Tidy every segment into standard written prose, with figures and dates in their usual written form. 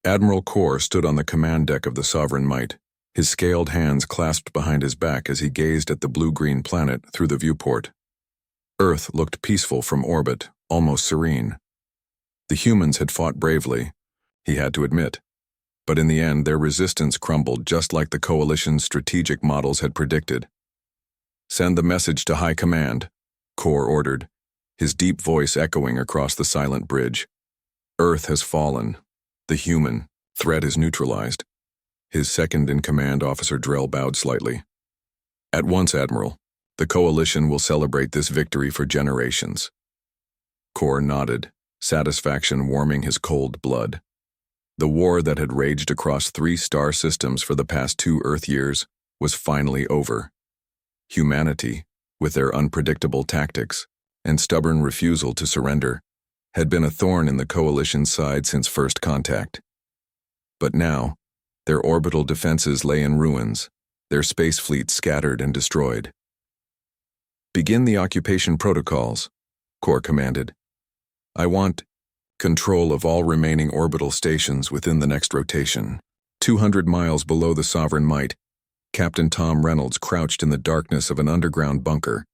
Admiral Kor stood on the command deck of the Sovereign Might, his scaled hands clasped behind his back as he gazed at the blue-green planet through the viewport. Earth looked peaceful from orbit, almost serene. The humans had fought bravely, he had to admit, but in the end their resistance crumbled just like the Coalition's strategic models had predicted. "Send the message to High Command," Kor ordered, his deep voice echoing across the silent bridge. "Earth has fallen. The human threat is neutralized." His second-in-command, Officer Drell, bowed slightly. "At once, Admiral. The Coalition will celebrate this victory for generations." Kor nodded, satisfaction warming his cold blood. The war that had raged across 3 star systems for the past 2 Earth years was finally over. Humanity, with their unpredictable tactics and stubborn refusal to surrender, had been a thorn in the Coalition's side since first contact. But now, their orbital defenses lay in ruins, their space fleet scattered and destroyed. "Begin the occupation protocols," Kor commanded. "I want control of all remaining orbital stations within the next rotation." 200 miles below the Sovereign Might, Captain Tom Reynolds crouched in the darkness of an underground bunker,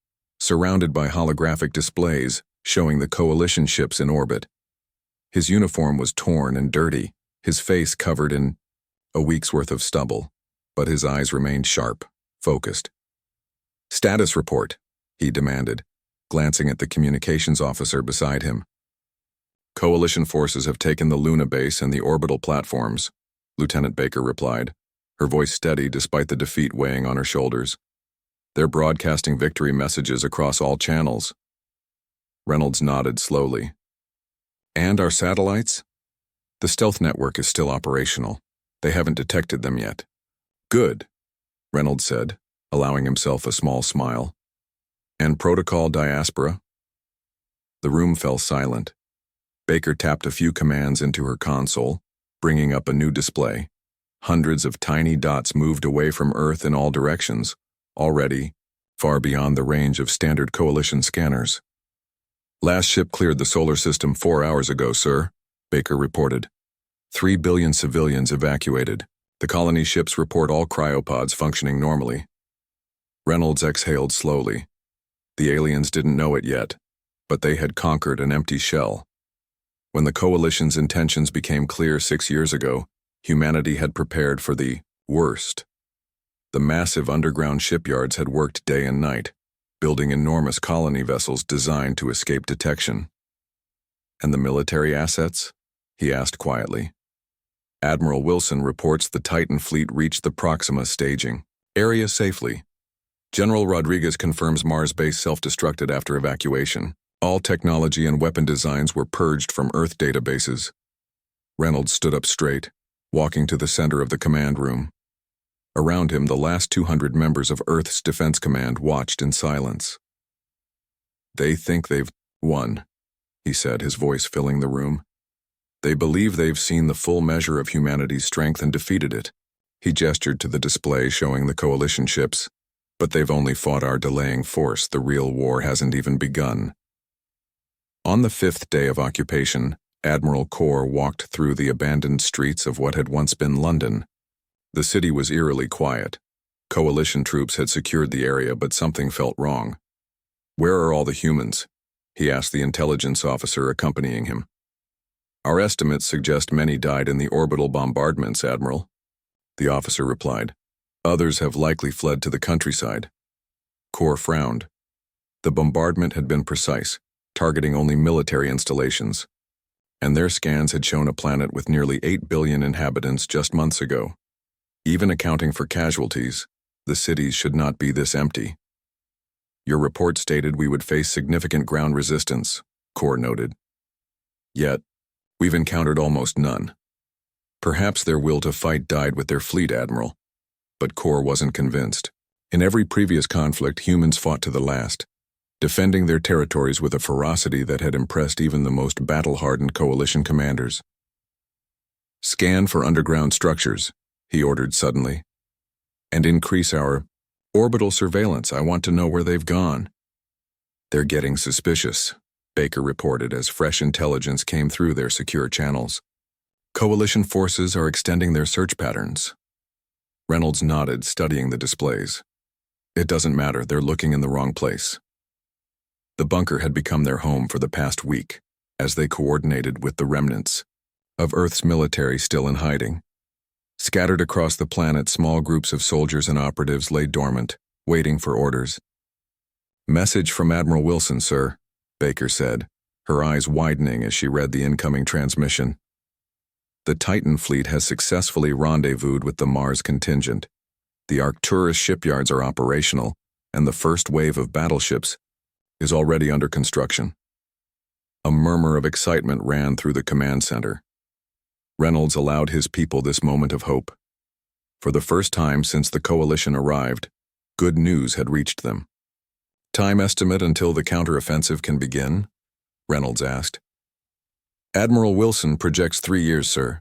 surrounded by holographic displays showing the Coalition ships in orbit. His uniform was torn and dirty, his face covered in a week's worth of stubble, but his eyes remained sharp, focused. "Status report," he demanded, glancing at the communications officer beside him. "Coalition forces have taken the Luna base and the orbital platforms," Lieutenant Baker replied, her voice steady despite the defeat weighing on her shoulders. "They're broadcasting victory messages across all channels." Reynolds nodded slowly. "And our satellites?" "The stealth network is still operational. They haven't detected them yet." "Good," Reynolds said, allowing himself a small smile. "And protocol diaspora?" The room fell silent. Baker tapped a few commands into her console, bringing up a new display. Hundreds of tiny dots moved away from Earth in all directions, already far beyond the range of standard Coalition scanners. "Last ship cleared the solar system 4 hours ago, sir," Baker reported. 3 billion civilians evacuated. The colony ships report all cryopods functioning normally. Reynolds exhaled slowly. The aliens didn't know it yet, but they had conquered an empty shell. When the Coalition's intentions became clear 6 years ago, humanity had prepared for the worst. The massive underground shipyards had worked day and night, building enormous colony vessels designed to escape detection. "And the military assets?" he asked quietly. "Admiral Wilson reports the Titan fleet reached the Proxima staging area safely. General Rodriguez confirms Mars base self-destructed after evacuation. All technology and weapon designs were purged from Earth databases." Reynolds stood up straight, walking to the center of the command room. Around him, the last 200 members of Earth's Defense Command watched in silence. "They think they've won," he said, his voice filling the room. "They believe they've seen the full measure of humanity's strength and defeated it." He gestured to the display showing the Coalition ships. "But they've only fought our delaying force. The real war hasn't even begun." On the 5th day of occupation, Admiral Kor walked through the abandoned streets of what had once been London. The city was eerily quiet. Coalition troops had secured the area, but something felt wrong. "Where are all the humans?" he asked the intelligence officer accompanying him. "Our estimates suggest many died in the orbital bombardments, Admiral," the officer replied. "Others have likely fled to the countryside." Kor frowned. The bombardment had been precise, targeting only military installations, and their scans had shown a planet with nearly 8 billion inhabitants just months ago. Even accounting for casualties, the cities should not be this empty. "Your report stated we would face significant ground resistance," Kor noted. "Yet, we've encountered almost none. Perhaps their will to fight died with their fleet, Admiral." But Kor wasn't convinced. In every previous conflict, humans fought to the last, defending their territories with a ferocity that had impressed even the most battle-hardened Coalition commanders. "Scan for underground structures," he ordered suddenly, "and increase our orbital surveillance. I want to know where they've gone." "They're getting suspicious," Baker reported as fresh intelligence came through their secure channels. Coalition forces are extending their search patterns. Reynolds nodded, studying the displays. It doesn't matter, they're looking in the wrong place. The bunker had become their home for the past week, as they coordinated with the remnants of Earth's military still in hiding. Scattered across the planet, small groups of soldiers and operatives lay dormant, waiting for orders. "Message from Admiral Wilson, sir," Baker said, her eyes widening as she read the incoming transmission. "The Titan fleet has successfully rendezvoused with the Mars contingent. The Arcturus shipyards are operational, and the first wave of battleships is already under construction." A murmur of excitement ran through the command center. Reynolds allowed his people this moment of hope. For the first time since the coalition arrived, good news had reached them. "Time estimate until the counteroffensive can begin?" Reynolds asked. "Admiral Wilson projects 3 years, sir.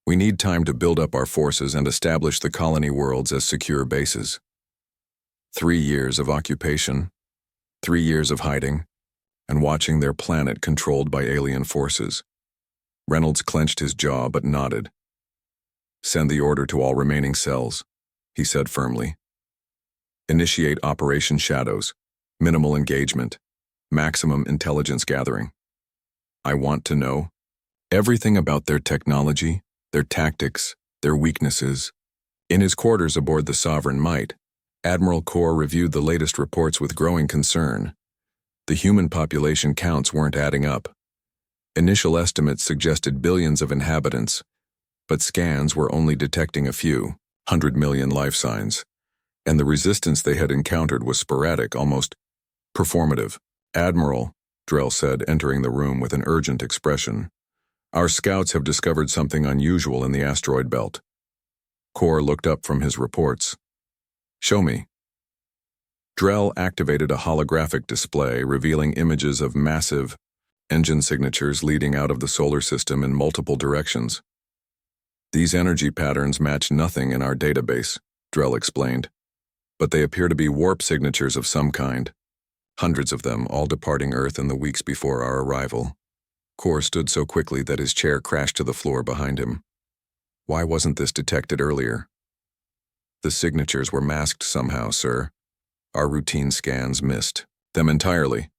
We need time to build up our forces and establish the colony worlds as secure bases." 3 years of occupation, 3 years of hiding, and watching their planet controlled by alien forces. Reynolds clenched his jaw but nodded. "Send the order to all remaining cells," he said firmly. "Initiate Operation Shadows, minimal engagement, maximum intelligence gathering. I want to know everything about their technology, their tactics, their weaknesses." In his quarters aboard the Sovereign Might, Admiral Kor reviewed the latest reports with growing concern. The human population counts weren't adding up. Initial estimates suggested billions of inhabitants, but scans were only detecting a few, 100 million life signs, and the resistance they had encountered was sporadic, almost performative. "Admiral," Drell said, entering the room with an urgent expression, "our scouts have discovered something unusual in the asteroid belt." Kor looked up from his reports. "Show me." Drell activated a holographic display revealing images of massive engine signatures leading out of the solar system in multiple directions. "These energy patterns match nothing in our database," Drell explained, "but they appear to be warp signatures of some kind. Hundreds of them, all departing Earth in the weeks before our arrival." Kor stood so quickly that his chair crashed to the floor behind him. "Why wasn't this detected earlier?" "The signatures were masked somehow, sir. Our routine scans missed them entirely.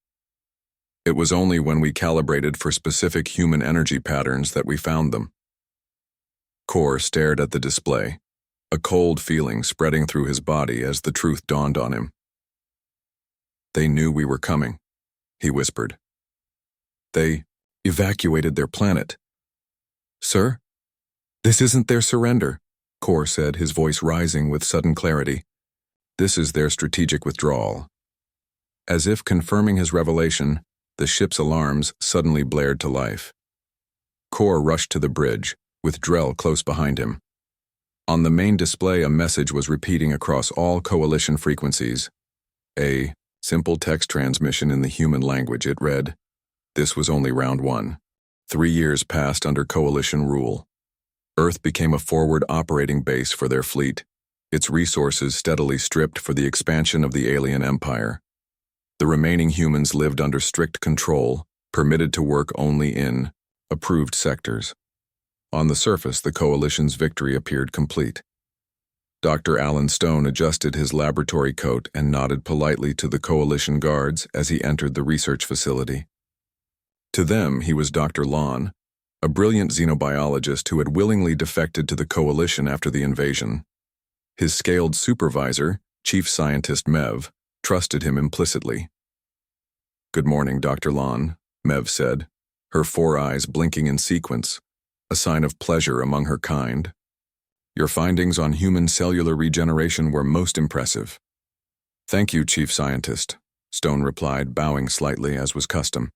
It was only when we calibrated for specific human energy patterns that we found them." Kor stared at the display, a cold feeling spreading through his body as the truth dawned on him. "They knew we were coming," he whispered. "They evacuated their planet." "Sir? This isn't their surrender," Kor said, his voice rising with sudden clarity. "This is their strategic withdrawal." As if confirming his revelation, the ship's alarms suddenly blared to life. Kor rushed to the bridge, with Drell close behind him. On the main display, a message was repeating across all Coalition frequencies. A simple text transmission in the human language. It read, "This was only round 1. 3 years passed under Coalition rule. Earth became a forward operating base for their fleet, its resources steadily stripped for the expansion of the alien empire. The remaining humans lived under strict control, permitted to work only in approved sectors." On the surface, the Coalition's victory appeared complete. Dr. Alan Stone adjusted his laboratory coat and nodded politely to the Coalition guards as he entered the research facility. To them, he was Dr. Lon, a brilliant xenobiologist who had willingly defected to the Coalition after the invasion. His scaled supervisor, Chief Scientist Mev, trusted him implicitly. "Good morning, Dr. Lon," Mev said, her 4 eyes blinking in sequence, a sign of pleasure among her kind. "Your findings on human cellular regeneration were most impressive." "Thank you, Chief Scientist," Stone replied, bowing slightly as was custom.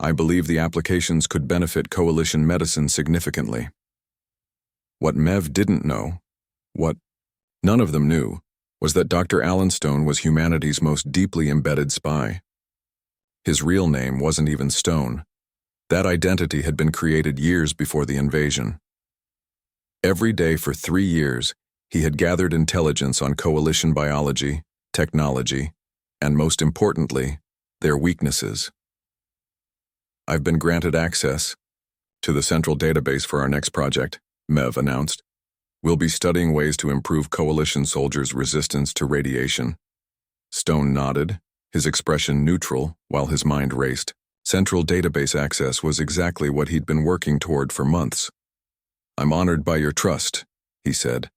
"I believe the applications could benefit Coalition medicine significantly." What Mev didn't know, what none of them knew, was that Dr. Alan Stone was humanity's most deeply embedded spy. His real name wasn't even Stone. That identity had been created years before the invasion. Every day for 3 years, he had gathered intelligence on Coalition biology, technology, and most importantly, their weaknesses. "I've been granted access," To the central database for our next project, Mev announced. We'll be studying ways to improve Coalition soldiers' resistance to radiation. Stone nodded, his expression neutral, while his mind raced. Central database access was exactly what he'd been working toward for months. I'm honored by your trust, he said.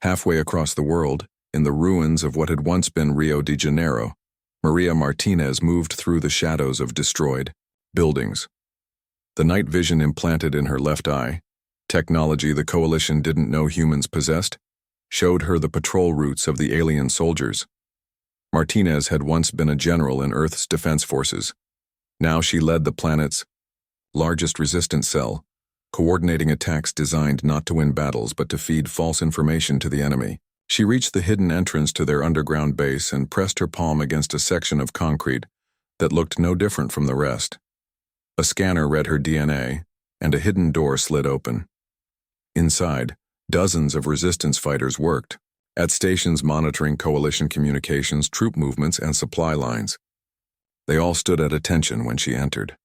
Halfway across the world, in the ruins of what had once been Rio de Janeiro, Maria Martinez moved through the shadows of destroyed buildings. The night vision implanted in her left eye, technology the Coalition didn't know humans possessed, showed her the patrol routes of the alien soldiers. Martinez had once been a general in Earth's defense forces. Now she led the planet's largest resistance cell, coordinating attacks designed not to win battles but to feed false information to the enemy. She reached the hidden entrance to their underground base and pressed her palm against a section of concrete that looked no different from the rest. A scanner read her DNA, and a hidden door slid open. Inside, dozens of resistance fighters worked, at stations monitoring Coalition communications, troop movements, and supply lines. They all stood at attention when she entered.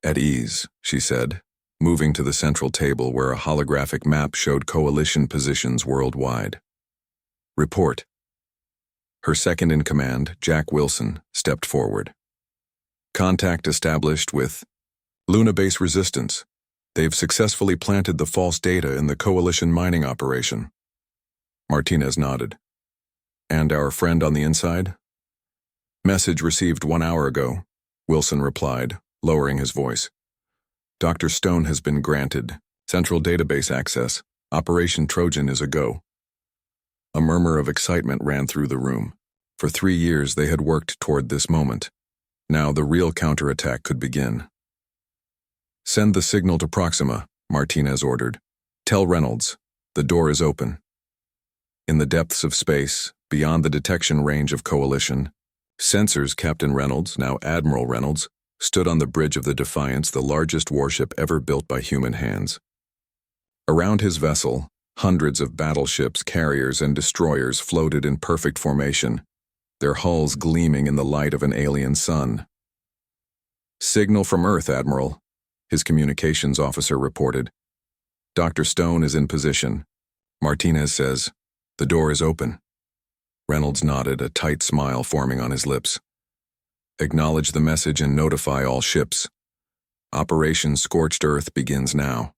At ease, she said, moving to the central table where a holographic map showed Coalition positions worldwide. Report. Her second-in-command, Jack Wilson, stepped forward. Contact established with Luna Base Resistance. They've successfully planted the false data in the Coalition mining operation. Martinez nodded. And our friend on the inside? Message received 1 hour ago, Wilson replied, lowering his voice. Dr. Stone has been granted central database access. Operation Trojan is a go. A murmur of excitement ran through the room. For 3 years they had worked toward this moment. Now the real counterattack could begin. Send the signal to Proxima, Martinez ordered. Tell Reynolds, the door is open. In the depths of space, beyond the detection range of Coalition, Sensors Captain Reynolds, now Admiral Reynolds, stood on the bridge of the Defiance, the largest warship ever built by human hands. Around his vessel, hundreds of battleships, carriers, and destroyers floated in perfect formation, their hulls gleaming in the light of an alien sun. Signal from Earth, Admiral, his communications officer reported. Dr. Stone is in position. Martinez says, the door is open. Reynolds nodded, a tight smile forming on his lips. Acknowledge the message and notify all ships. Operation Scorched Earth begins now.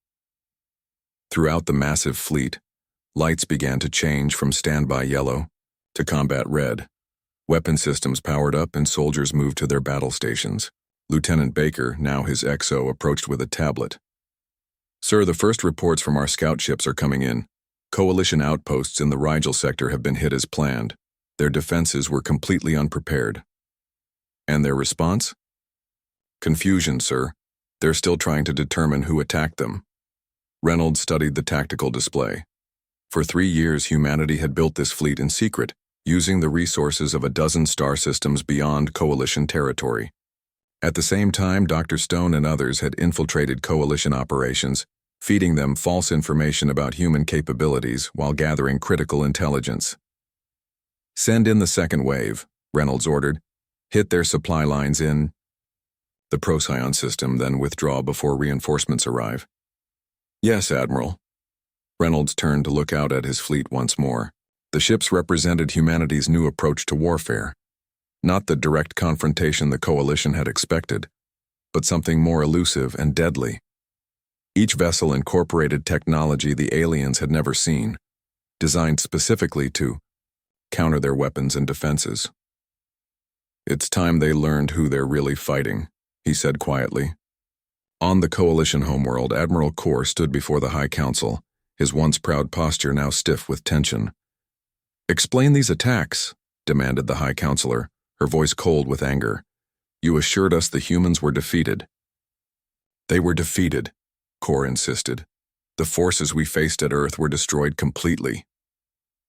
Throughout the massive fleet, lights began to change from standby yellow to combat red. Weapon systems powered up and soldiers moved to their battle stations. Lieutenant Baker, now his XO, approached with a tablet. Sir, the first reports from our scout ships are coming in. Coalition outposts in the Rigel sector have been hit as planned. Their defenses were completely unprepared. And their response? Confusion, sir. They're still trying to determine who attacked them. Reynolds studied the tactical display. For 3 years, humanity had built this fleet in secret, using the resources of a dozen star systems beyond Coalition territory. At the same time, Dr. Stone and others had infiltrated Coalition operations, feeding them false information about human capabilities while gathering critical intelligence. Send in the second wave, Reynolds ordered. Hit their supply lines in the Procyon system, then withdraw before reinforcements arrive. Yes, Admiral. Reynolds turned to look out at his fleet once more. The ships represented humanity's new approach to warfare. Not the direct confrontation the Coalition had expected, but something more elusive and deadly. Each vessel incorporated technology the aliens had never seen, designed specifically to counter their weapons and defenses. It's time they learned who they're really fighting, he said quietly. On the Coalition homeworld, Admiral Kor stood before the High Council, his once proud posture now stiff with tension. Explain these attacks, demanded the High Counselor, her voice cold with anger. You assured us the humans were defeated. They were defeated, Kor insisted. The forces we faced at Earth were destroyed completely.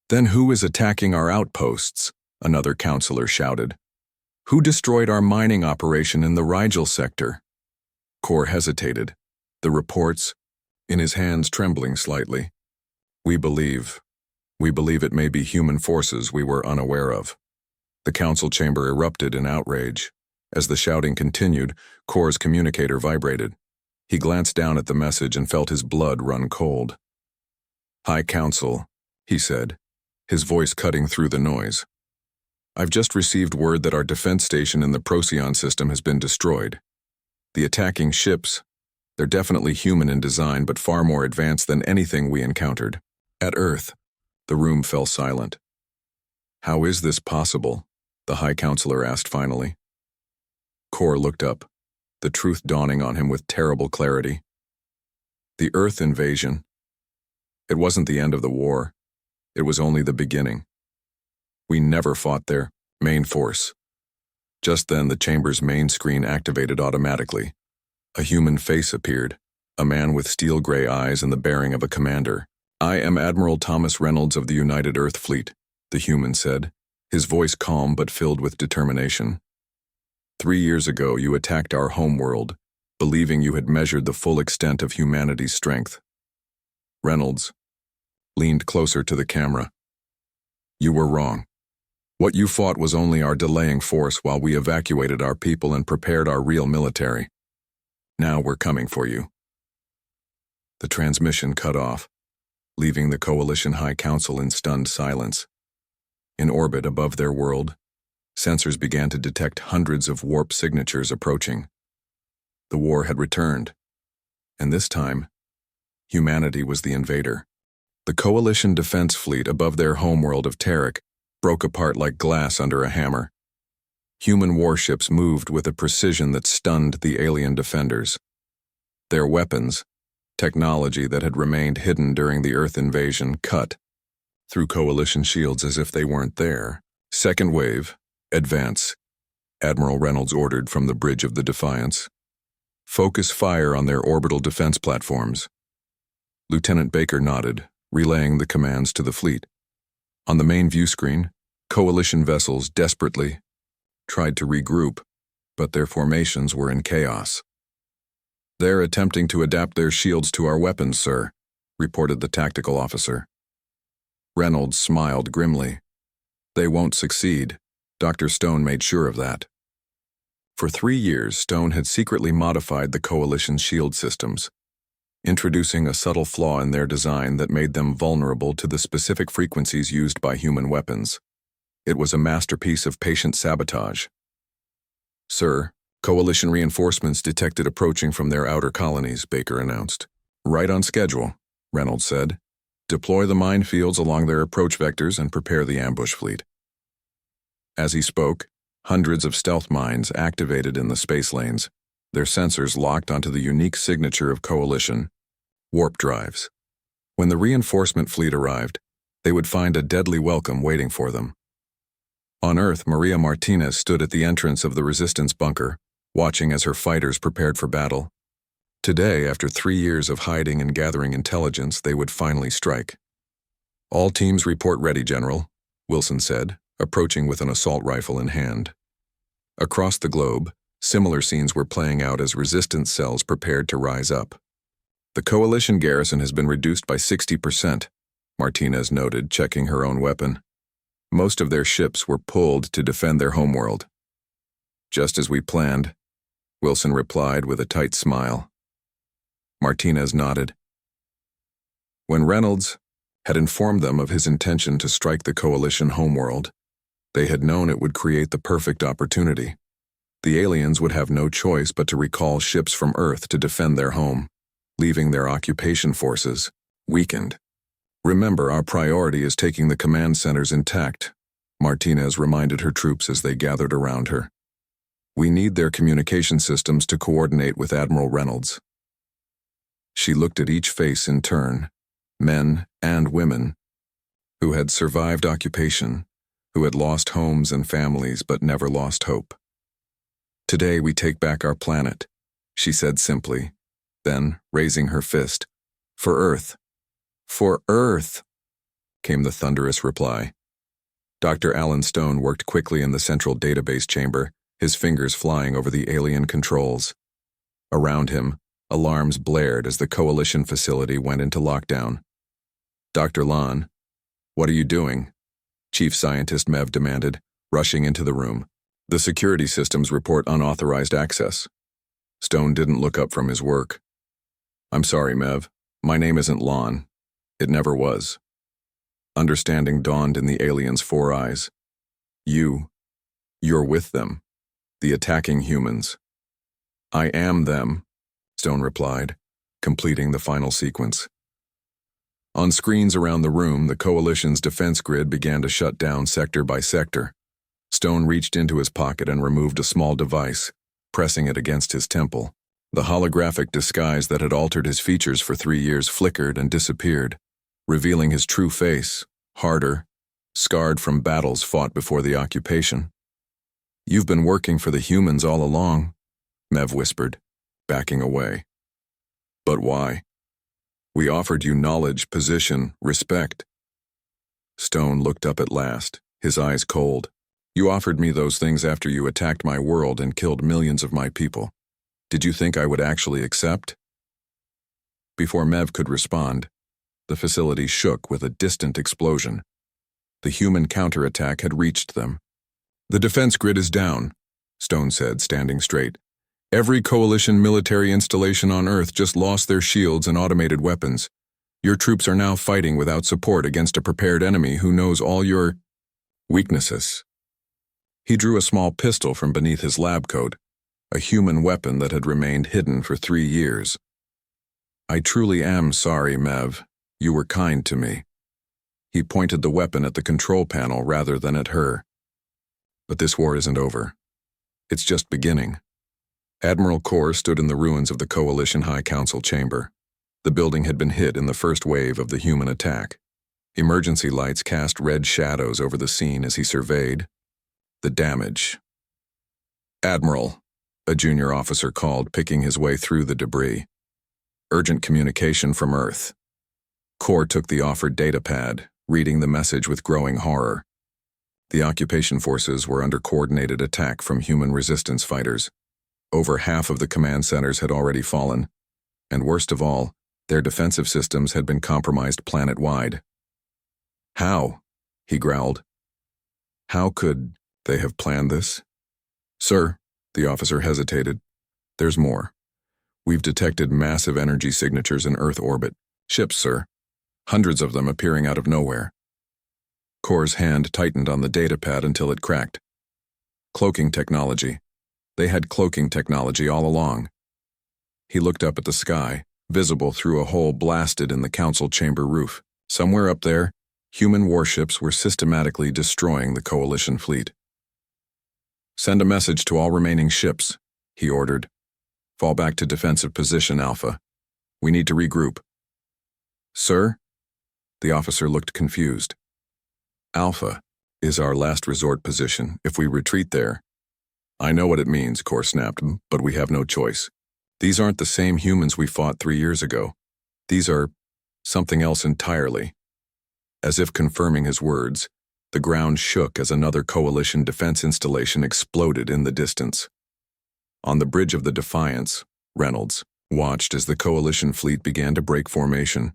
Then who is attacking our outposts? Another counselor shouted. Who destroyed our mining operation in the Rigel sector? Kor hesitated, the reports, in his hands trembling slightly. We believe it may be human forces we were unaware of. The council chamber erupted in outrage. As the shouting continued, Kor's communicator vibrated. He glanced down at the message and felt his blood run cold. "High Council," he said, his voice cutting through the noise. "I've just received word that our defense station in the Procyon system has been destroyed. The attacking ships, they're definitely human in design but far more advanced than anything we encountered. At Earth." The room fell silent. "How is this possible?" the High Counselor asked finally. Kor looked up, the truth dawning on him with terrible clarity. The Earth invasion. It wasn't the end of the war. It was only the beginning. We never fought there, main force. Just then the chamber's main screen activated automatically. A human face appeared, a man with steel gray eyes and the bearing of a commander. "I am Admiral Thomas Reynolds of the United Earth Fleet," the human said, his voice calm but filled with determination. 3 years ago you attacked our homeworld, believing you had measured the full extent of humanity's strength. Reynolds leaned closer to the camera. "You were wrong. What you fought was only our delaying force while we evacuated our people and prepared our real military. Now we're coming for you." The transmission cut off, leaving the Coalition High Council in stunned silence. In orbit above their world, sensors began to detect hundreds of warp signatures approaching. The war had returned, and this time, humanity was the invader. The Coalition defense fleet above their homeworld of Terek broke apart like glass under a hammer. Human warships moved with a precision that stunned the alien defenders. Their weapons, technology that had remained hidden during the Earth invasion, cut through Coalition shields as if they weren't there. "Second wave, advance," Admiral Reynolds ordered from the bridge of the Defiance. "Focus fire on their orbital defense platforms." Lieutenant Baker nodded, relaying the commands to the fleet. On the main view screen, Coalition vessels desperately tried to regroup, but their formations were in chaos. "They're attempting to adapt their shields to our weapons, sir," reported the tactical officer. Reynolds smiled grimly. "They won't succeed. Dr. Stone made sure of that." For 3 years, Stone had secretly modified the Coalition's shield systems, introducing a subtle flaw in their design that made them vulnerable to the specific frequencies used by human weapons. It was a masterpiece of patient sabotage. "Sir, Coalition reinforcements detected approaching from their outer colonies," Baker announced. "Right on schedule," Reynolds said. "Deploy the minefields along their approach vectors and prepare the ambush fleet." As he spoke, hundreds of stealth mines activated in the space lanes, their sensors locked onto the unique signature of Coalition, warp drives. When the reinforcement fleet arrived, they would find a deadly welcome waiting for them. On Earth, Maria Martinez stood at the entrance of the Resistance bunker, watching as her fighters prepared for battle. Today, after 3 years of hiding and gathering intelligence, they would finally strike. "All teams report ready, General," Wilson said, approaching with an assault rifle in hand. Across the globe, similar scenes were playing out as resistance cells prepared to rise up. "The Coalition garrison has been reduced by 60%, Martinez noted, checking her own weapon. "Most of their ships were pulled to defend their homeworld." "Just as we planned," Wilson replied with a tight smile. Martinez nodded. When Reynolds had informed them of his intention to strike the Coalition homeworld, they had known it would create the perfect opportunity. The aliens would have no choice but to recall ships from Earth to defend their home, leaving their occupation forces weakened. "Remember, our priority is taking the command centers intact," Martinez reminded her troops as they gathered around her. "We need their communication systems to coordinate with Admiral Reynolds." She looked at each face in turn, men and women, who had survived occupation, who had lost homes and families but never lost hope. "Today we take back our planet," she said simply, then, raising her fist, "For Earth." "For Earth," came the thunderous reply. Dr. Alan Stone worked quickly in the central database chamber, his fingers flying over the alien controls. Around him, alarms blared as the Coalition facility went into lockdown. "Dr. Lon, what are you doing?" Chief Scientist Mev demanded, rushing into the room. "The security systems report unauthorized access." Stone didn't look up from his work. I'm sorry, Mev. My name isn't Lon. It never was. Understanding dawned in the alien's four eyes. You're with them, the attacking humans. I am them, Stone replied, completing the final sequence. On screens around the room, the Coalition's defense grid began to shut down sector by sector. Stone reached into his pocket and removed a small device, pressing it against his temple. The holographic disguise that had altered his features for 3 years flickered and disappeared, revealing his true face, harder, scarred from battles fought before the occupation. You've been working for the humans all along, Mev whispered, backing away. But why? We offered you knowledge, position, respect. Stone looked up at last, his eyes cold. You offered me those things after you attacked my world and killed millions of my people. Did you think I would actually accept? Before Mev could respond, the facility shook with a distant explosion. The human counterattack had reached them. The defense grid is down, Stone said, standing straight. Every Coalition military installation on Earth just lost their shields and automated weapons. Your troops are now fighting without support against a prepared enemy who knows all your weaknesses. He drew a small pistol from beneath his lab coat, a human weapon that had remained hidden for 3 years. I truly am sorry, Mev. You were kind to me. He pointed the weapon at the control panel rather than at her. But this war isn't over. It's just beginning. Admiral Kor stood in the ruins of the Coalition High Council chamber. The building had been hit in the first wave of the human attack. Emergency lights cast red shadows over the scene as he surveyed the damage. Admiral, a junior officer called, picking his way through the debris. Urgent communication from Earth. Kor took the offered datapad, reading the message with growing horror. The occupation forces were under coordinated attack from human resistance fighters. Over half of the command centers had already fallen, and worst of all, their defensive systems had been compromised planet-wide. How? He growled. How could they have planned this? Sir, the officer hesitated. There's more. We've detected massive energy signatures in Earth orbit. Ships, sir. Hundreds of them appearing out of nowhere. Kor's hand tightened on the datapad until it cracked. Cloaking technology. They had cloaking technology all along. He looked up at the sky, visible through a hole blasted in the council chamber roof. Somewhere up there, human warships were systematically destroying the Coalition fleet. Send a message to all remaining ships, he ordered. Fall back to defensive position, Alpha. We need to regroup. Sir? The officer looked confused. Alpha is our last resort position. If we retreat there, I know what it means, Kor snapped, but we have no choice. These aren't the same humans we fought 3 years ago. These are something else entirely. As if confirming his words, the ground shook as another Coalition defense installation exploded in the distance. On the bridge of the Defiance, Reynolds watched as the Coalition fleet began to break formation,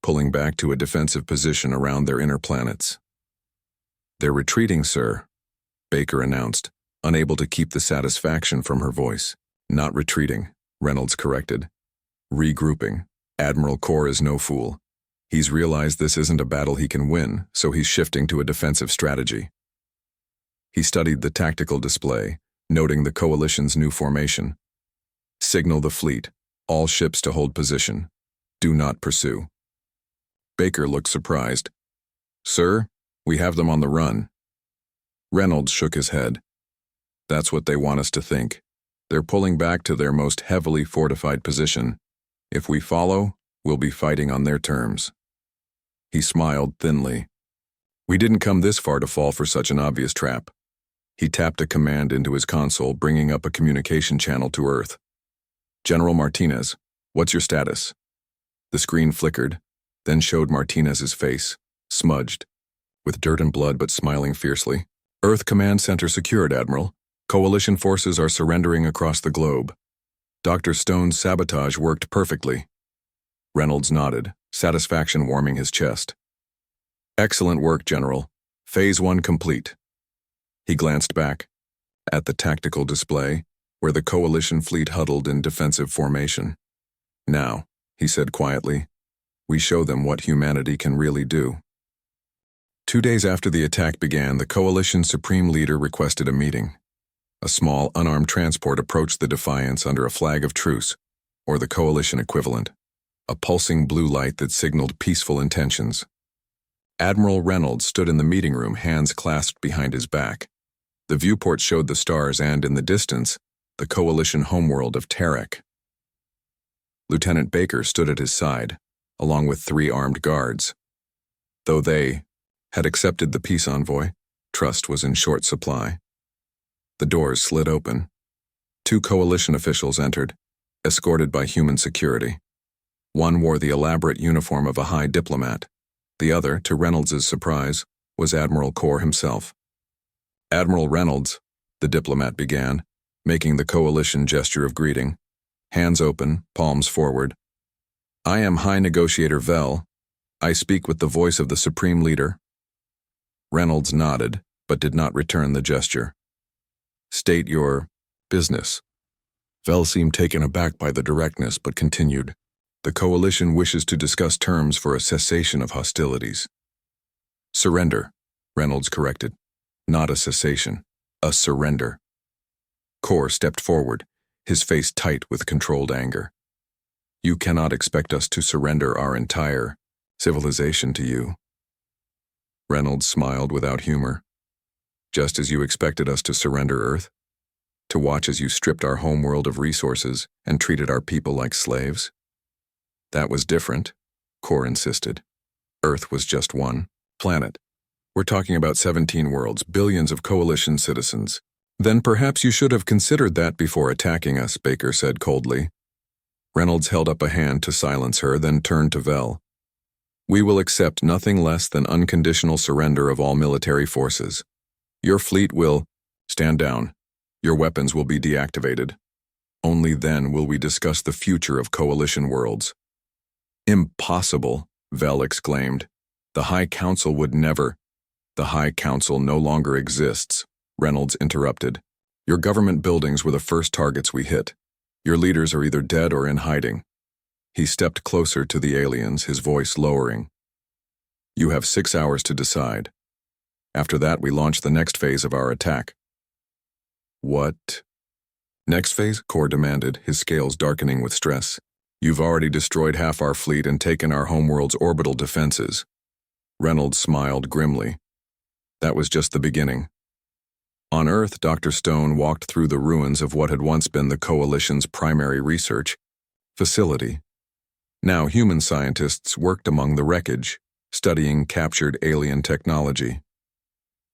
pulling back to a defensive position around their inner planets. They're retreating, sir, Baker announced, unable to keep the satisfaction from her voice. Not retreating, Reynolds corrected. Regrouping. Admiral Kor is no fool. He's realized this isn't a battle he can win, so he's shifting to a defensive strategy. He studied the tactical display, noting the Coalition's new formation. Signal the fleet. All ships to hold position. Do not pursue. Baker looked surprised. Sir, we have them on the run. Reynolds shook his head. That's what they want us to think. They're pulling back to their most heavily fortified position. If we follow, we'll be fighting on their terms. He smiled thinly. We didn't come this far to fall for such an obvious trap. He tapped a command into his console, bringing up a communication channel to Earth. General Martinez, what's your status? The screen flickered, then showed Martinez's face, smudged, with dirt and blood but smiling fiercely. Earth Command Center secured, Admiral. Coalition forces are surrendering across the globe. Dr. Stone's sabotage worked perfectly. Reynolds nodded, satisfaction warming his chest. Excellent work, General. Phase 1 complete. He glanced back at the tactical display, where the Coalition fleet huddled in defensive formation. Now, he said quietly. We show them what humanity can really do. 2 days after the attack began, the Coalition's supreme leader requested a meeting. A small, unarmed transport approached the Defiance under a flag of truce, or the Coalition equivalent, a pulsing blue light that signaled peaceful intentions. Admiral Reynolds stood in the meeting room, hands clasped behind his back. The viewport showed the stars and, in the distance, the Coalition homeworld of Terek. Lieutenant Baker stood at his side, along with 3 armed guards. Though they had accepted the peace envoy, trust was in short supply. The doors slid open. 2 Coalition officials entered, escorted by human security. One wore the elaborate uniform of a high diplomat. The other, to Reynolds' surprise, was Admiral Core himself. Admiral Reynolds, the diplomat began, making the Coalition gesture of greeting. Hands open, palms forward. I am High Negotiator Vel. I speak with the voice of the Supreme Leader. Reynolds nodded, but did not return the gesture. State your business. Vel seemed taken aback by the directness, but continued. The Coalition wishes to discuss terms for a cessation of hostilities. Surrender, Reynolds corrected. Not a cessation, a surrender. Core stepped forward, his face tight with controlled anger. You cannot expect us to surrender our entire civilization to you. Reynolds smiled without humor. Just as you expected us to surrender Earth? To watch as you stripped our homeworld of resources and treated our people like slaves? That was different, Core insisted. Earth was just one planet. We're talking about 17 worlds, billions of Coalition citizens. Then perhaps you should have considered that before attacking us, Baker said coldly. Reynolds held up a hand to silence her, then turned to Vel. We will accept nothing less than unconditional surrender of all military forces. Your fleet will stand down. Your weapons will be deactivated. Only then will we discuss the future of Coalition worlds. Impossible, Vel exclaimed. The High Council would never. The High Council no longer exists, Reynolds interrupted. Your government buildings were the first targets we hit. Your leaders are either dead or in hiding. He stepped closer to the aliens, his voice lowering. You have 6 hours to decide. After that, we launch the next phase of our attack. What? Next phase? Core demanded, his scales darkening with stress. You've already destroyed half our fleet and taken our homeworld's orbital defenses. Reynolds smiled grimly. That was just the beginning. On Earth, Dr. Stone walked through the ruins of what had once been the Coalition's primary research facility. Now human scientists worked among the wreckage, studying captured alien technology.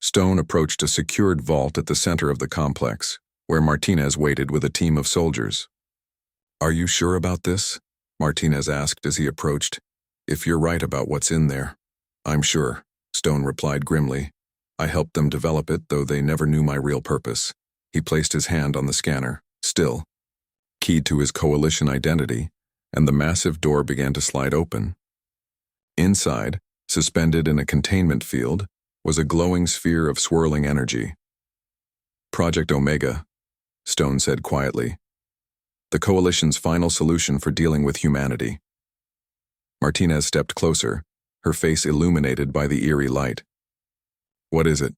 Stone approached a secured vault at the center of the complex, where Martinez waited with a team of soldiers. Are you sure about this? Martinez asked as he approached. If you're right about what's in there. I'm sure, Stone replied grimly. I helped them develop it, though they never knew my real purpose. He placed his hand on the scanner, still, keyed to his Coalition identity, and the massive door began to slide open. Inside, suspended in a containment field, was a glowing sphere of swirling energy. Project Omega, Stone said quietly. The Coalition's final solution for dealing with humanity. Martinez stepped closer, her face illuminated by the eerie light. What is it?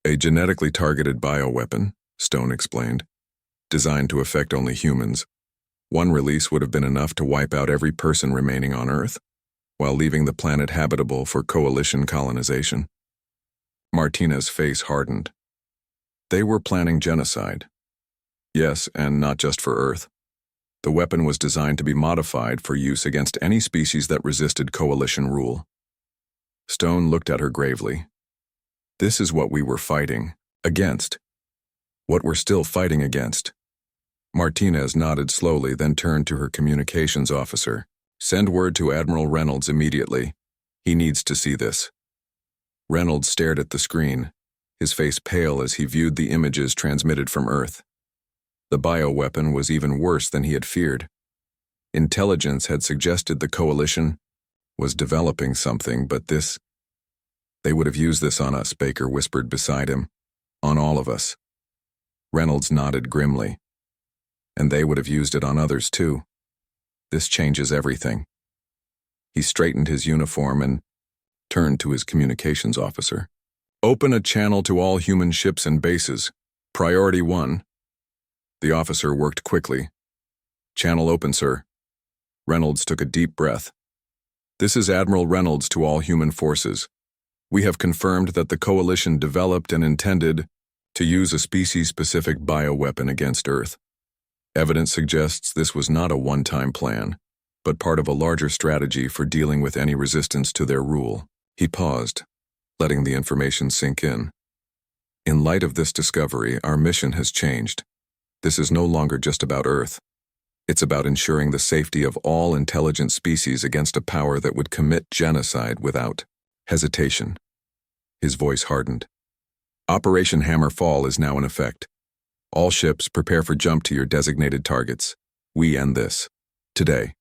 A genetically targeted bioweapon, Stone explained, designed to affect only humans. One release would have been enough to wipe out every person remaining on Earth, while leaving the planet habitable for Coalition colonization. Martinez's face hardened. They were planning genocide. Yes, and not just for Earth. The weapon was designed to be modified for use against any species that resisted Coalition rule. Stone looked at her gravely. This is what we were fighting against. What we're still fighting against. Martinez nodded slowly, then turned to her communications officer. Send word to Admiral Reynolds immediately. He needs to see this. Reynolds stared at the screen, his face pale as he viewed the images transmitted from Earth. The bioweapon was even worse than he had feared. Intelligence had suggested the Coalition was developing something, but this... They would have used this on us, Baker whispered beside him. On all of us. Reynolds nodded grimly. And they would have used it on others too. This changes everything. He straightened his uniform and turned to his communications officer. Open a channel to all human ships and bases. Priority 1. The officer worked quickly. Channel open, sir. Reynolds took a deep breath. This is Admiral Reynolds to all human forces. We have confirmed that the Coalition developed and intended to use a species-specific bioweapon against Earth. Evidence suggests this was not a one-time plan, but part of a larger strategy for dealing with any resistance to their rule. He paused, letting the information sink in. In light of this discovery, our mission has changed. This is no longer just about Earth. It's about ensuring the safety of all intelligent species against a power that would commit genocide without hesitation. His voice hardened. Operation Hammerfall is now in effect. All ships prepare for jump to your designated targets. We end this. Today.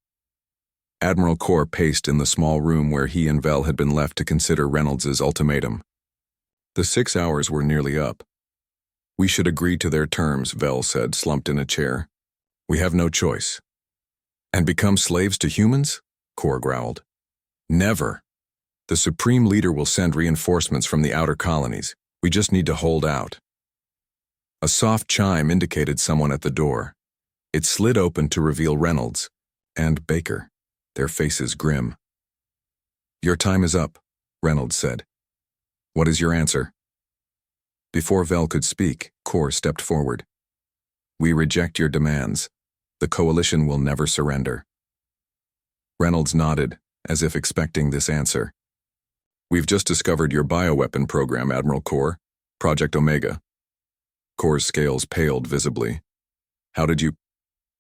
Admiral Kor paced in the small room where he and Vel had been left to consider Reynolds's ultimatum. The 6 hours were nearly up. We should agree to their terms, Vel said, slumped in a chair. We have no choice. And become slaves to humans? Kor growled. Never. The Supreme Leader will send reinforcements from the outer colonies. We just need to hold out. A soft chime indicated someone at the door. It slid open to reveal Reynolds and Baker, their faces grim. Your time is up, Reynolds said. What is your answer? Before Vel could speak, Kor stepped forward. We reject your demands. The Coalition will never surrender. Reynolds nodded, as if expecting this answer. We've just discovered your bioweapon program, Admiral Kor, Project Omega. Kor's scales paled visibly. How did you...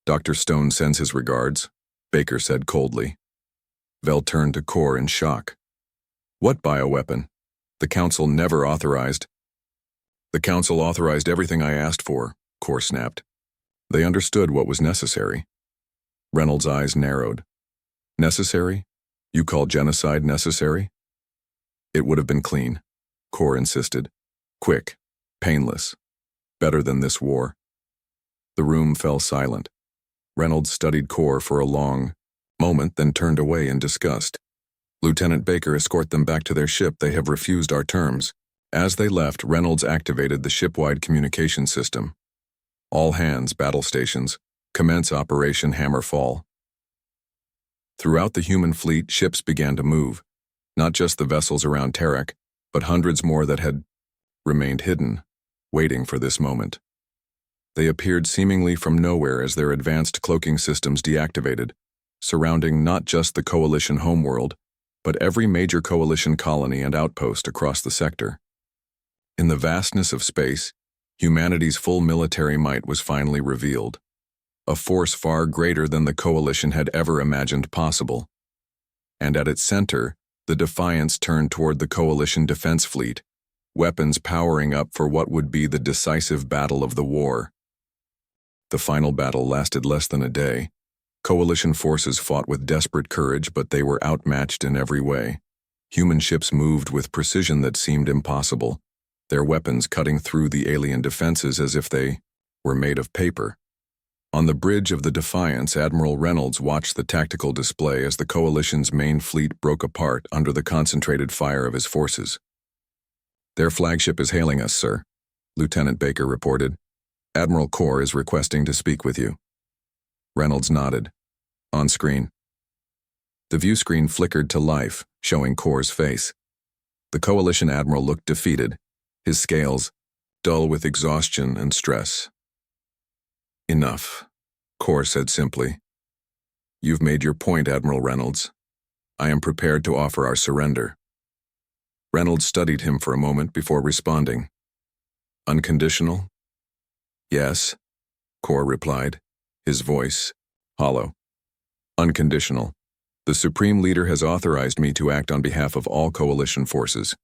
Dr. Stone sends his regards, Baker said coldly. Vel turned to Kor in shock. What bioweapon? The Council never authorized. The Council authorized everything I asked for, Kor snapped. They understood what was necessary. Reynolds' eyes narrowed. Necessary? You call genocide necessary? It would have been clean, Kor insisted. Quick, painless. Better than this war. The room fell silent. Reynolds studied Kor for a long moment, then turned away in disgust. Lieutenant Baker, escort them back to their ship. They have refused our terms. As they left, Reynolds activated the ship-wide communication system. All hands, battle stations, commence Operation Hammerfall. Throughout the human fleet, ships began to move. Not just the vessels around Terek, but hundreds more that had remained hidden, waiting for this moment. They appeared seemingly from nowhere as their advanced cloaking systems deactivated, surrounding not just the Coalition homeworld, but every major Coalition colony and outpost across the sector. In the vastness of space, humanity's full military might was finally revealed, a force far greater than the Coalition had ever imagined possible. And at its center, the Defiance turned toward the Coalition defense fleet, weapons powering up for what would be the decisive battle of the war. The final battle lasted less than a day. Coalition forces fought with desperate courage, but they were outmatched in every way. Human ships moved with precision that seemed impossible, their weapons cutting through the alien defenses as if they were made of paper. On the bridge of the Defiance, Admiral Reynolds watched the tactical display as the Coalition's main fleet broke apart under the concentrated fire of his forces. Their flagship is hailing us, sir, Lieutenant Baker reported. Admiral Kor is requesting to speak with you. Reynolds nodded. On screen. The view screen flickered to life, showing Kor's face. The Coalition Admiral looked defeated, his scales dull with exhaustion and stress. Enough, Kor said simply. You've made your point, Admiral Reynolds. I am prepared to offer our surrender. Reynolds studied him for a moment before responding. Unconditional? Yes, Kor replied, his voice hollow. Unconditional. The Supreme Leader has authorized me to act on behalf of all Coalition forces.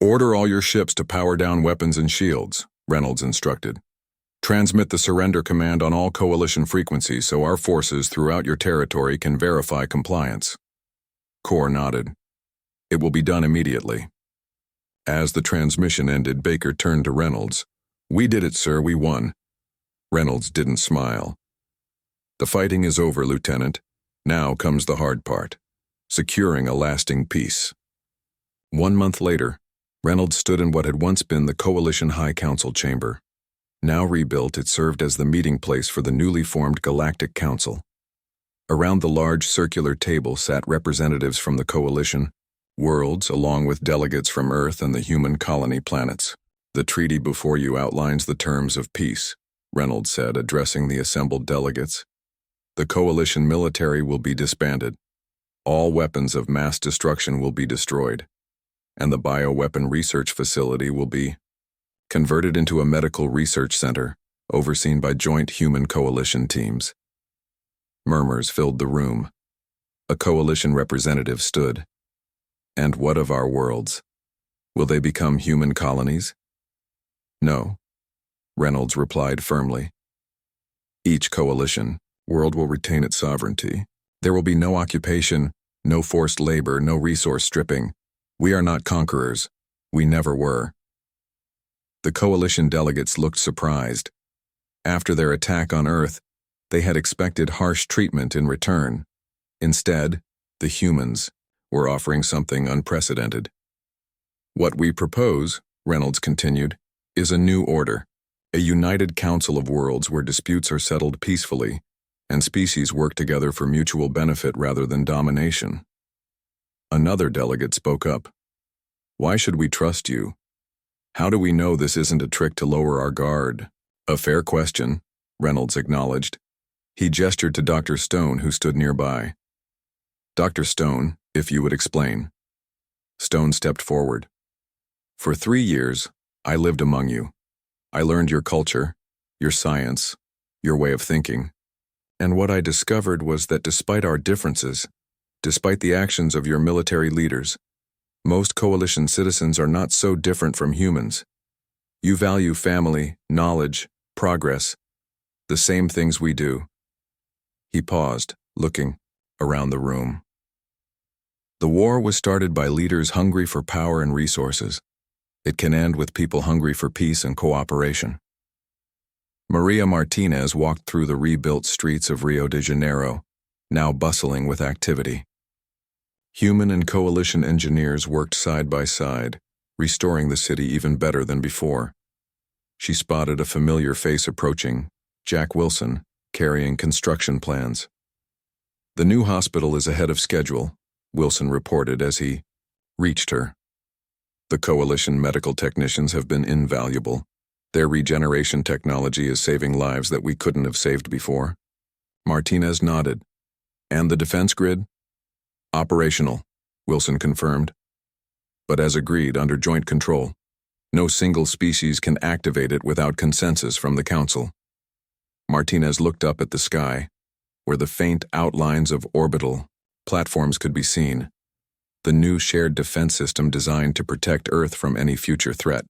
Order all your ships to power down weapons and shields, Reynolds instructed. Transmit the surrender command on all Coalition frequencies so our forces throughout your territory can verify compliance. Kor nodded. It will be done immediately. As the transmission ended, Baker turned to Reynolds. We did it, sir, we won. Reynolds didn't smile. The fighting is over, Lieutenant. Now comes the hard part, securing a lasting peace. 1 month later, Reynolds stood in what had once been the Coalition High Council chamber. Now rebuilt, it served as the meeting place for the newly formed Galactic Council. Around the large circular table sat representatives from the Coalition, worlds, along with delegates from Earth and the human colony planets. "The treaty before you outlines the terms of peace," Reynolds said, addressing the assembled delegates. "The Coalition military will be disbanded. All weapons of mass destruction will be destroyed, and the bioweapon research facility will be converted into a medical research center, overseen by joint human coalition teams." Murmurs filled the room. A coalition representative stood. "And what of our worlds? Will they become human colonies?" "No," Reynolds replied firmly. "Each coalition world will retain its sovereignty. There will be no occupation, no forced labor, no resource stripping. We are not conquerors. We never were." The coalition delegates looked surprised. After their attack on Earth, they had expected harsh treatment in return. Instead, the humans were offering something unprecedented. "What we propose," Reynolds continued, "is a new order, a united council of worlds where disputes are settled peacefully and species work together for mutual benefit rather than domination." Another delegate spoke up. "Why should we trust you? How do we know this isn't a trick to lower our guard?" "A fair question," Reynolds acknowledged. He gestured to Dr. Stone, who stood nearby. "Dr. Stone, if you would explain." Stone stepped forward. "For 3 years, I lived among you. I learned your culture, your science, your way of thinking. And what I discovered was that despite our differences, despite the actions of your military leaders, most coalition citizens are not so different from humans. You value family, knowledge, progress, the same things we do." He paused, looking around the room. The war was started by leaders hungry for power and resources. It can end with people hungry for peace and cooperation. Maria Martinez walked through the rebuilt streets of Rio de Janeiro, now bustling with activity. Human and coalition engineers worked side by side, restoring the city even better than before. She spotted a familiar face approaching, Jack Wilson, carrying construction plans. "The new hospital is ahead of schedule," Wilson reported as he reached her. "The coalition medical technicians have been invaluable. Their regeneration technology is saving lives that we couldn't have saved before." Martinez nodded. "And the defense grid?" "Operational," Wilson confirmed. "But as agreed, under joint control. No single species can activate it without consensus from the Council." Martinez looked up at the sky, where the faint outlines of orbital platforms could be seen. The new shared defense system designed to protect Earth from any future threat.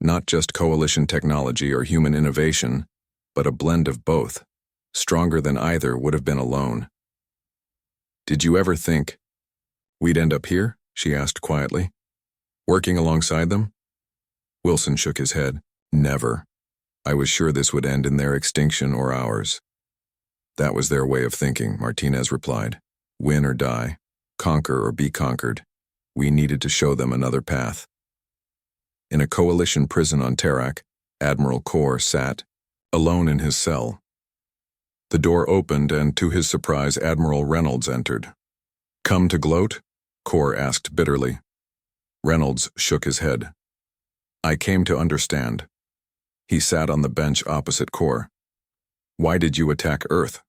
Not just coalition technology or human innovation, but a blend of both, stronger than either would have been alone. "Did you ever think we'd end up here?" she asked quietly. "Working alongside them?" Wilson shook his head. "Never. I was sure this would end in their extinction or ours." "That was their way of thinking," Martinez replied. "Win or die, conquer or be conquered. We needed to show them another path." In a coalition prison on Terrak, Admiral Kor sat, alone in his cell. The door opened and, to his surprise, Admiral Reynolds entered. "Come to gloat?" Kor asked bitterly. Reynolds shook his head. "I came to understand." He sat on the bench opposite Kor. "Why did you attack Earth?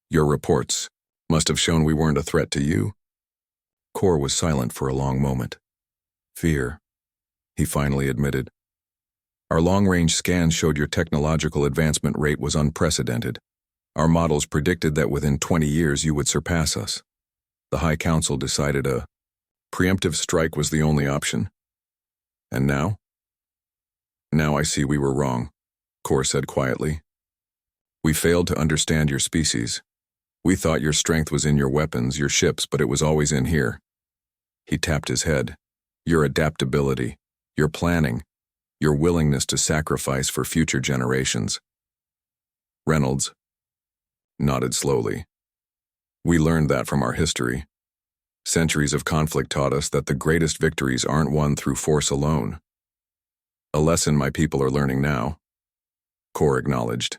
Your reports must have shown we weren't a threat to you." Kor was silent for a long moment. "Fear," he finally admitted. "Our long-range scans showed your technological advancement rate was unprecedented. Our models predicted that within 20 years you would surpass us. The High Council decided a preemptive strike was the only option. And now? Now I see we were wrong," Kor said quietly. "We failed to understand your species. We thought your strength was in your weapons, your ships, but it was always in here." He tapped his head. "Your adaptability, your planning, your willingness to sacrifice for future generations." Reynolds nodded slowly. We learned that from our history. Centuries of conflict taught us that the greatest victories aren't won through force alone. A lesson my people are learning now. Kor acknowledged.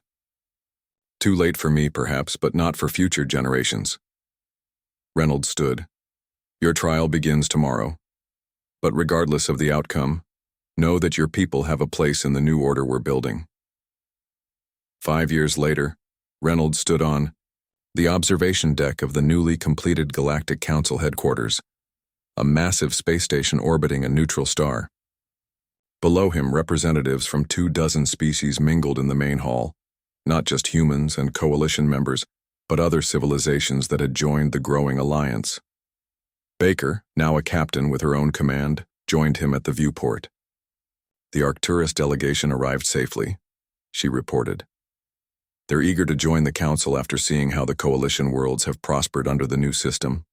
Too late for me, perhaps, but not for future generations. Reynolds stood. Your trial begins tomorrow. But regardless of the outcome, know that your people have a place in the new order we're building. 5 years later, Reynolds stood on the observation deck of the newly completed Galactic Council headquarters, a massive space station orbiting a neutral star. Below him, representatives from 24 species mingled in the main hall, not just humans and coalition members, but other civilizations that had joined the growing alliance. Baker, now a captain with her own command, joined him at the viewport. The Arcturus delegation arrived safely, she reported. They're eager to join the council after seeing how the coalition worlds have prospered under the new system.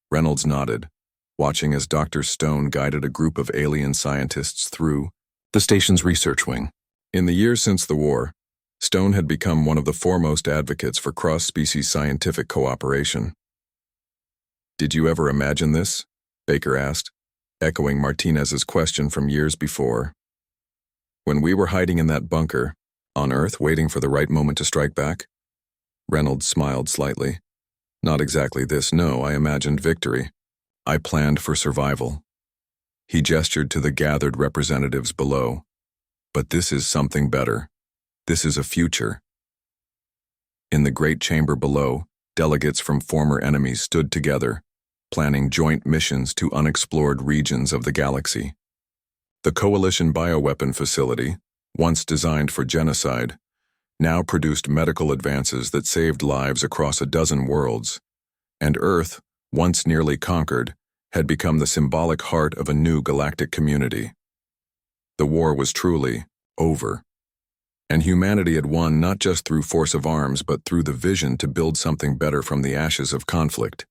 Reynolds nodded, watching as Dr. Stone guided a group of alien scientists through the station's research wing. In the years since the war, Stone had become one of the foremost advocates for cross-species scientific cooperation. Did you ever imagine this? Baker asked, echoing Martinez's question from years before. When we were hiding in that bunker, on Earth, waiting for the right moment to strike back? Reynolds smiled slightly. Not exactly this, no, I imagined victory. I planned for survival. He gestured to the gathered representatives below. But this is something better. This is a future. In the great chamber below, delegates from former enemies stood together, planning joint missions to unexplored regions of the galaxy. The Coalition bioweapon facility, once designed for genocide, now produced medical advances that saved lives across a dozen worlds, and Earth, once nearly conquered, had become the symbolic heart of a new galactic community. The war was truly over, and humanity had won not just through force of arms but through the vision to build something better from the ashes of conflict.